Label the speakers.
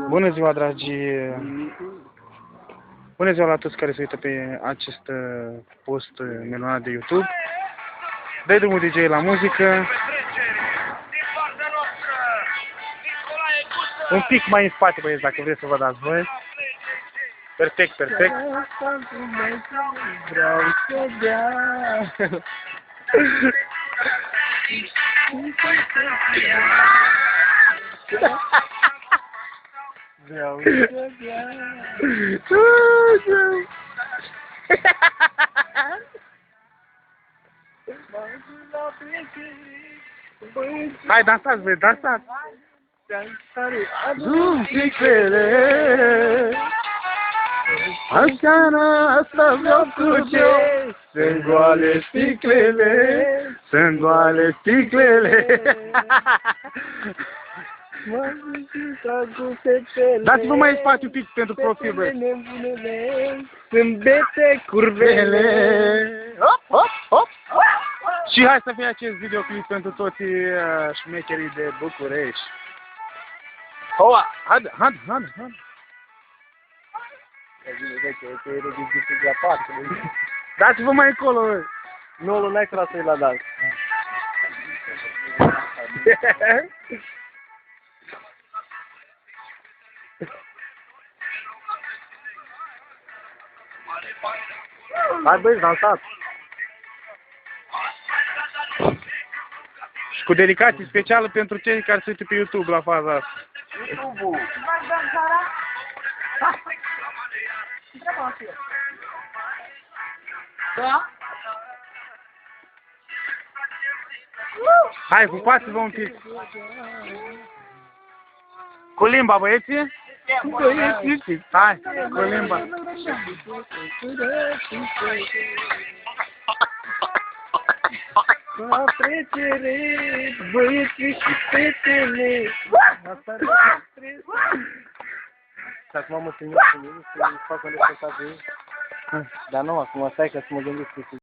Speaker 1: Bună ziua, dragi! Bună ziua la toți care se uită pe acest post minunat de YouTube. Dă drumul DJ la muzică. Un pic mai în spate, băieți, dacă vreți să vă dați voi. Perfect, perfect. Vreau să bea. Vreau să bea. Hai, dansați, băi, dansați. Zum sticlele, așa asta vreau cu ce. Sunt goale sticlele, sunt goale sticlele. Dați-vă mai spate un pic pentru profil, băi.
Speaker 2: Sunt bete curvele.
Speaker 1: Hop, hop, hop. Și hai să fie acest videoclip pentru toți șmecherii de București. Hoa, haide, haide, haide, haide. Dați-vă mai încolo, băi.
Speaker 2: Nu, n-ai tras la dans. Hai, băi, dansați.
Speaker 1: Și cu dedicație specială pentru cei care se uită pe YouTube la faza asta.
Speaker 2: YouTube-ul.
Speaker 3: Da?
Speaker 1: Hai, pupați-vă un pic. Cu limba, băieții?
Speaker 2: Băieții.
Speaker 1: Hai, cu limba.
Speaker 2: La trecere, băieții și fetele. Și acum mă țin cu mine să fac un reportaj. Dar nu, acum stai că să mă gândesc.